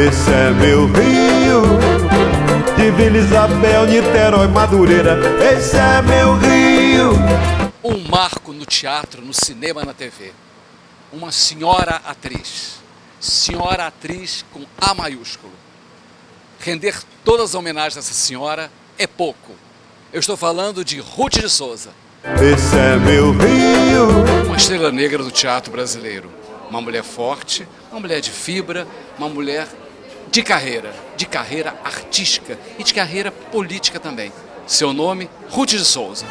Esse é meu Rio, de Vila Isabel, Niterói, Madureira. Esse é meu Rio. Um marco no teatro, no cinema, na TV. Uma senhora atriz com A maiúsculo. Render todas as homenagens a essa senhora é pouco. Eu estou falando de Ruth de Souza. Esse é meu Rio. Uma estrela negra do teatro brasileiro. Uma mulher forte, uma mulher de fibra, uma mulher de carreira artística e de carreira política também. Seu nome, Ruth de Souza.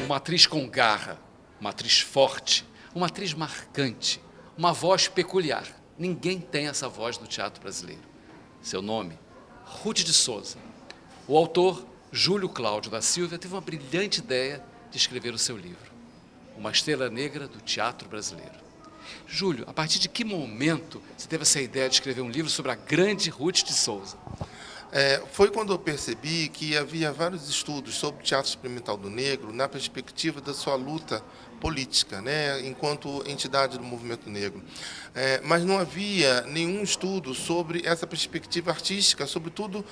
Uma atriz com garra, uma atriz forte, uma atriz marcante, uma voz peculiar. Ninguém tem essa voz no teatro brasileiro. Seu nome, Ruth de Souza. O autor, Júlio Cláudio da Silva, teve uma brilhante ideia de escrever o seu livro, Uma Estrela Negra do Teatro Brasileiro. Júlio, a partir de que momento você teve essa ideia de escrever um livro sobre a grande Ruth de Souza? Foi quando eu percebi que havia vários estudos sobre o teatro experimental do negro na perspectiva da sua luta política, né, enquanto entidade do movimento negro. Mas não havia nenhum estudo sobre essa perspectiva artística, sobretudo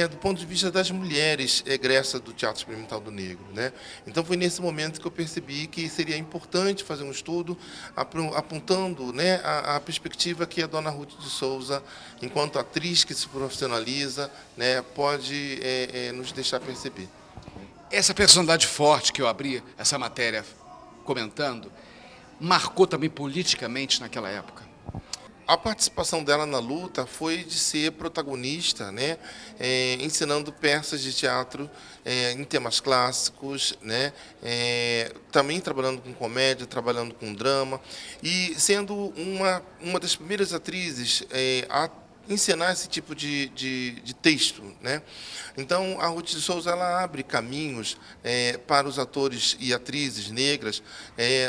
do ponto de vista das mulheres egressas do teatro experimental do negro, né? Então foi nesse momento que eu percebi que seria importante fazer um estudo apontando, né, a perspectiva que a dona Ruth de Souza, enquanto atriz que se profissionaliza, né, pode nos deixar perceber. Essa personalidade forte que eu abri essa matéria comentando, marcou também politicamente naquela época? A participação dela na luta foi de ser protagonista, né, ensinando peças de teatro em temas clássicos, né, também trabalhando com comédia, trabalhando com drama, e sendo uma das primeiras atrizes a ensinar esse tipo de texto, né? Então, a Ruth de Souza ela abre caminhos para os atores e atrizes negras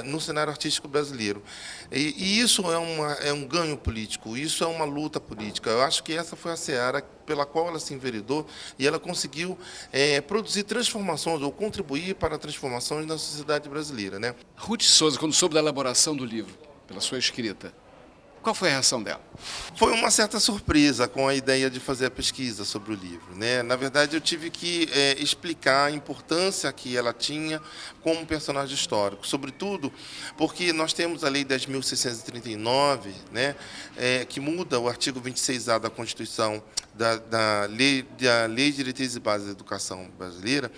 no cenário artístico brasileiro. E isso é um ganho político, isso é uma luta política. Eu acho que essa foi a seara pela qual ela se enveredou e ela conseguiu produzir transformações ou contribuir para transformações na sociedade brasileira, né? Ruth de Souza, quando soube da elaboração do livro, pela sua escrita, qual foi a reação dela? Foi uma certa surpresa com a ideia de fazer a pesquisa sobre o livro, né? Na verdade, eu tive que explicar a importância que ela tinha como personagem histórico, sobretudo porque nós temos a Lei 10.639, né, que muda o artigo 26A da Constituição da Lei de Diretrizes e Bases da Educação Brasileira,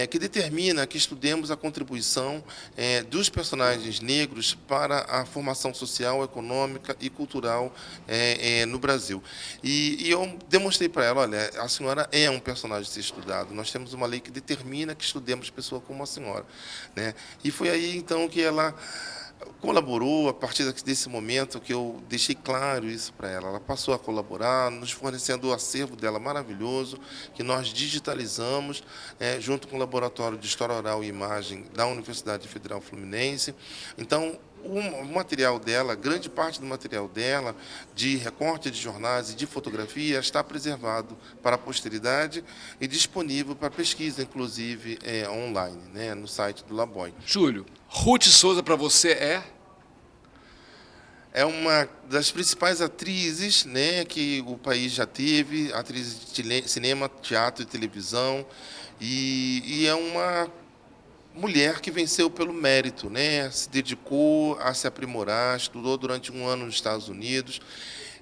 que determina que estudemos a contribuição dos personagens negros para a formação social, econômica e cultural no Brasil. E eu demonstrei para ela, olha, a senhora é um personagem a ser estudado, nós temos uma lei que determina que estudemos pessoa como a senhora, né? E foi aí, então, que ela colaborou. A partir desse momento que eu deixei claro isso para ela. Ela passou a colaborar, nos fornecendo o acervo dela maravilhoso, que nós digitalizamos, junto com o Laboratório de História Oral e Imagem da Universidade Federal Fluminense. Então, o material dela, grande parte do material dela, de recorte de jornais e de fotografia, está preservado para a posteridade e disponível para pesquisa, inclusive online, né, no site do Laboy. Júlio, Ruth Souza para você é uma das principais atrizes, né, que o país já teve, atriz de cinema, teatro e televisão, e é uma mulher que venceu pelo mérito, né? Se dedicou a se aprimorar, estudou durante um ano nos Estados Unidos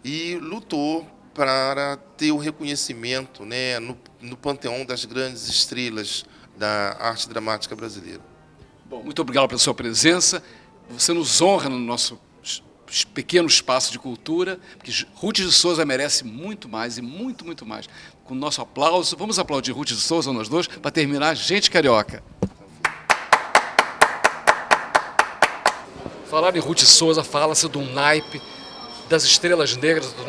e lutou para ter o reconhecimento, né, no panteão das grandes estrelas da arte dramática brasileira. Bom, muito obrigado pela sua presença. Você nos honra no nosso pequeno espaço de cultura, porque Ruth de Souza merece muito mais e muito, muito mais. Com o nosso aplauso, vamos aplaudir Ruth de Souza, nós dois, para terminar, gente carioca. Falar em Ruth de Souza, fala-se do naipe das estrelas negras da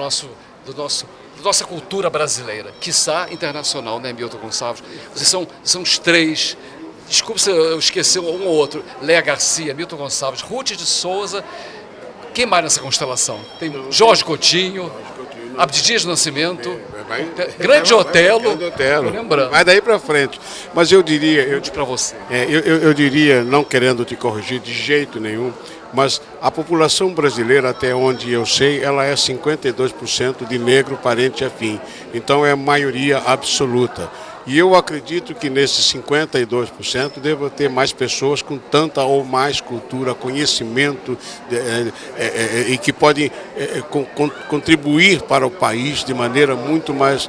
nossa cultura brasileira, quiçá internacional, né, Milton Gonçalves? Vocês são os três, desculpe se eu esqueci um ou outro, Léa Garcia, Milton Gonçalves, Ruth de Souza, quem mais nessa constelação? Tem Jorge Coutinho, Abdias do Nascimento, Grande Otelo, lembrando. Vai daí para frente. Mas eu diria... Para você. Eu diria, não querendo te corrigir de jeito nenhum, mas a população brasileira, até onde eu sei, ela é 52% de negro parente afim. Então é maioria absoluta. E eu acredito que nesses 52% deva ter mais pessoas com tanta ou mais cultura, conhecimento e que podem contribuir para o país de maneira muito mais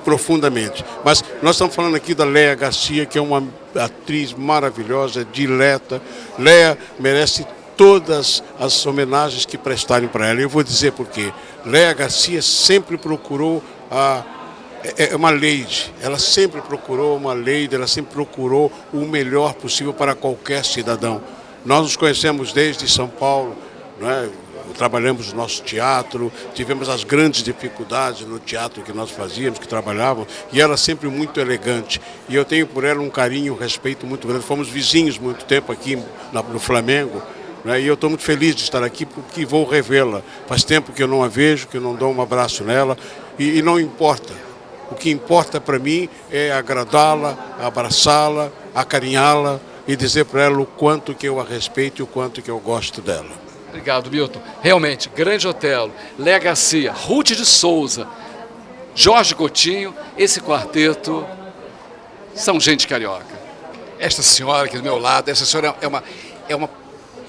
profundamente. Mas nós estamos falando aqui da Léa Garcia, que é uma atriz maravilhosa, dileta. Léa merece todas as homenagens que prestarem para ela. Eu vou dizer por quê. Léa Garcia sempre procurou uma lady, ela sempre procurou uma lady, ela sempre procurou o melhor possível para qualquer cidadão. Nós nos conhecemos desde São Paulo, não é? Trabalhamos no nosso teatro, tivemos as grandes dificuldades no teatro que nós fazíamos, que trabalhávamos, e ela sempre muito elegante. E eu tenho por ela um carinho, um respeito muito grande. Fomos vizinhos muito tempo aqui no Flamengo, né? E eu estou muito feliz de estar aqui porque vou revê-la. Faz tempo que eu não a vejo, que eu não dou um abraço nela, e não importa. O que importa para mim é agradá-la, abraçá-la, acarinhá-la e dizer para ela o quanto que eu a respeito e o quanto que eu gosto dela. Obrigado, Milton. Realmente, Grande Otelo, Léa Garcia, Ruth de Souza, Jorge Coutinho, esse quarteto são gente carioca. Esta senhora aqui do meu lado, essa senhora é uma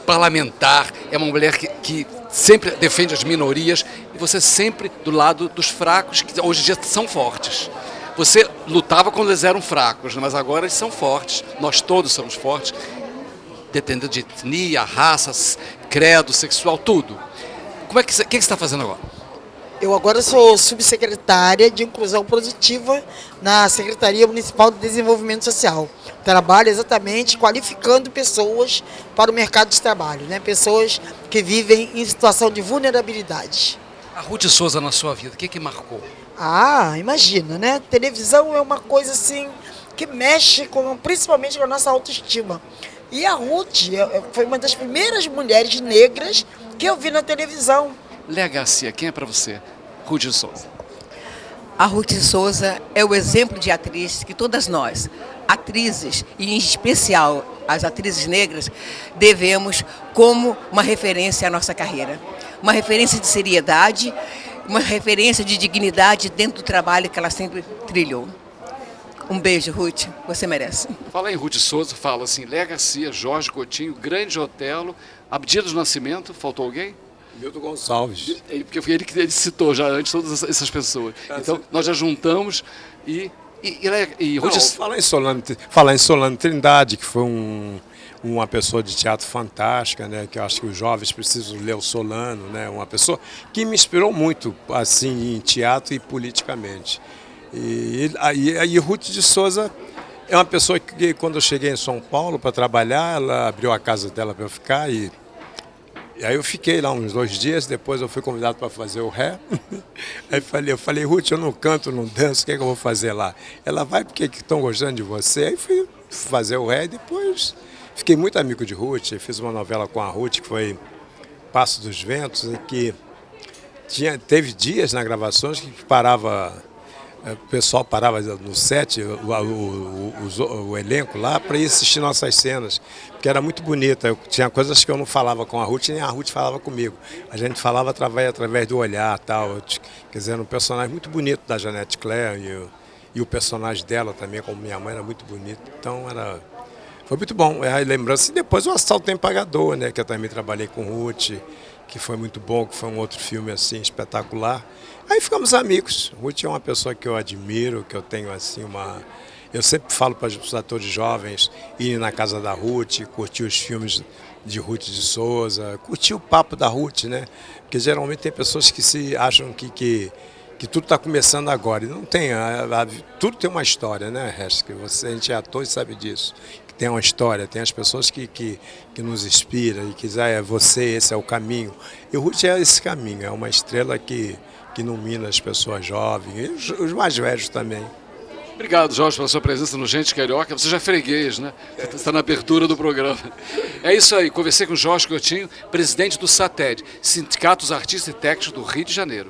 parlamentar, é uma mulher que sempre defende as minorias e você sempre do lado dos fracos, que hoje em dia são fortes. Você lutava quando eles eram fracos, mas agora eles são fortes, nós todos somos fortes, dependendo de etnia, raça, credo, sexual, tudo. O que você está fazendo agora? Eu agora sou subsecretária de Inclusão Positiva na Secretaria Municipal de Desenvolvimento Social. Trabalho exatamente qualificando pessoas para o mercado de trabalho, né? Pessoas que vivem em situação de vulnerabilidade. A Ruth Souza na sua vida, o que marcou? Imagina, né? Televisão é uma coisa assim que mexe principalmente com a nossa autoestima. E a Ruth foi uma das primeiras mulheres negras que eu vi na televisão. Léa Garcia, quem é para você? Ruth de Souza. A Ruth de Souza é o exemplo de atriz que todas nós, atrizes, e em especial as atrizes negras, devemos como uma referência à nossa carreira. Uma referência de seriedade, uma referência de dignidade dentro do trabalho que ela sempre trilhou. Um beijo, Ruth, você merece. Fala em Ruth de Souza, fala assim, Léa Garcia, Jorge Coutinho, Grande Otelo, Abdias do Nascimento, faltou alguém? Milton Gonçalves. Porque foi ele que ele citou já antes todas essas pessoas. Então, nós já juntamos e Ruth... Falar em Solano Trindade, que foi uma pessoa de teatro fantástica, né? Que eu acho que os jovens precisam ler o Solano, né? Uma pessoa que me inspirou muito assim, em teatro e politicamente. E Ruth de Souza é uma pessoa que, quando eu cheguei em São Paulo para trabalhar, ela abriu a casa dela para eu ficar e aí eu fiquei lá uns 2 dias, depois eu fui convidado para fazer o ré. Aí eu falei, Ruth, eu não canto, não danço, o que é que eu vou fazer lá? Ela vai porque estão gostando de você. Aí fui fazer o ré e depois fiquei muito amigo de Ruth. Fiz uma novela com a Ruth que foi Passo dos Ventos, que teve dias na gravações que o pessoal parava no set, o elenco lá, para ir assistir nossas cenas, porque era muito bonita. Tinha coisas que eu não falava com a Ruth, nem a Ruth falava comigo. A gente falava através do olhar, tal. Quer dizer, um personagem muito bonito da Janete Claire e o personagem dela também, como minha mãe, era muito bonito. Então foi muito bom. É a lembrança. E depois o Assalto Tem Pagador, né, que eu também trabalhei com Ruth, que foi muito bom, que foi um outro filme assim espetacular. Aí ficamos amigos. Ruth é uma pessoa que eu admiro, que eu tenho assim Eu sempre falo para os atores jovens irem na casa da Ruth, curtir os filmes de Ruth de Souza, curtir o papo da Ruth, né? Porque geralmente tem pessoas que se acham que tudo está começando agora. E não tem, tudo tem uma história, né, Resto? A gente é ator e sabe disso. Que tem uma história, tem as pessoas que nos inspiram e que esse é o caminho. E o Ruth é esse caminho, é uma estrela que ilumina as pessoas jovens e os mais velhos também. Obrigado, Jorge, pela sua presença no Gente Carioca. Você já é freguês, né? Você está na abertura do programa. É isso aí. Conversei com o Jorge Coutinho, presidente do SATED, Sindicato dos Artistas e Técnicos do Rio de Janeiro.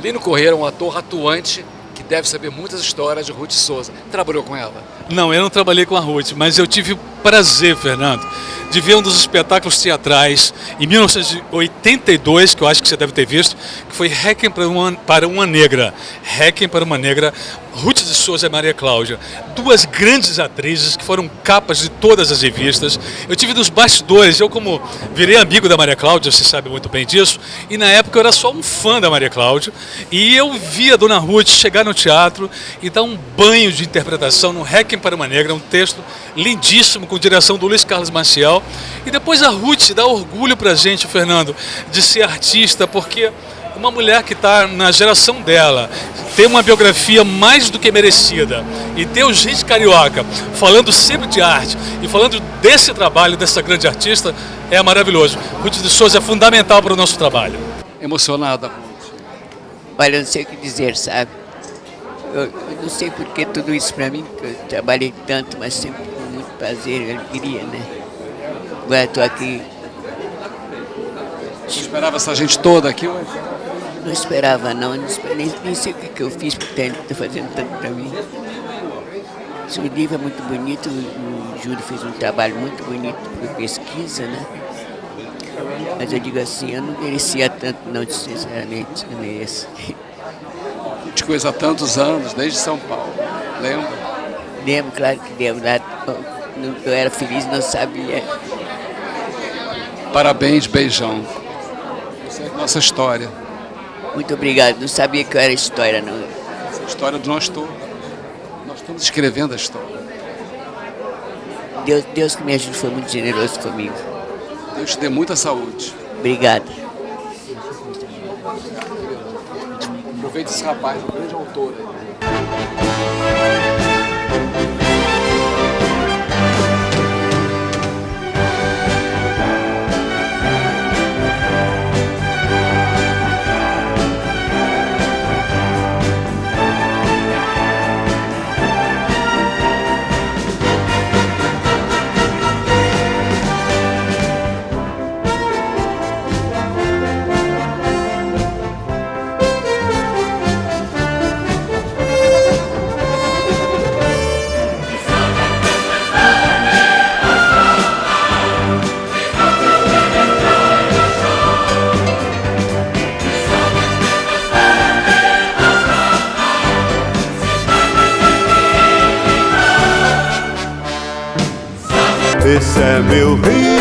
Lino Corrêa é um ator atuante que deve saber muitas histórias de Ruth Souza. Trabalhou com ela? Não, eu não trabalhei com a Ruth, mas eu tive o prazer, Fernando, de ver um dos espetáculos teatrais em 1982, que eu acho que você deve ter visto, que foi Requiem para uma Negra. Requiem para uma Negra, Ruth de Souza e Maria Cláudia. Duas grandes atrizes que foram capas de todas as revistas. Eu tive nos bastidores, eu como virei amigo da Maria Cláudia, você sabe muito bem disso, e na época eu era só um fã da Maria Cláudia, e eu vi a Dona Ruth chegar no teatro e dar um banho de interpretação no Requiem para uma Negra, um texto lindíssimo com direção do Luiz Carlos Maciel. E depois a Ruth dá orgulho pra gente, Fernando, de ser artista, porque uma mulher que está na geração dela, ter uma biografia mais do que merecida e ter o Gente Carioca falando sempre de arte e falando desse trabalho, dessa grande artista, é maravilhoso. Ruth de Souza é fundamental para o nosso trabalho. Emocionada, Ruth? Olha, eu não sei o que dizer, sabe? Eu não sei por que tudo isso para mim, porque eu trabalhei tanto, mas sempre com muito prazer e alegria, né? Agora estou aqui. Você esperava essa gente toda aqui hoje? Não esperava, não. Nem sei o que eu fiz, porque está fazendo tanto para mim. Esse livro é muito bonito, o Júlio fez um trabalho muito bonito de pesquisa, né? Mas eu digo assim, eu não merecia tanto, não, sinceramente, não mereço. Te conheço há tantos anos, desde São Paulo, lembra? Lembro, claro que lembro. Lá, eu era feliz, não sabia. Parabéns, beijão. Essa é a nossa história. Muito obrigado, não sabia que eu era história, não. Essa é a história de nós todos. Nós estamos escrevendo a história. Deus que me ajude, foi muito generoso comigo. Deus te dê muita saúde. Obrigado. Aproveita esse rapaz, um grande autor aí. Esse é meu Rio.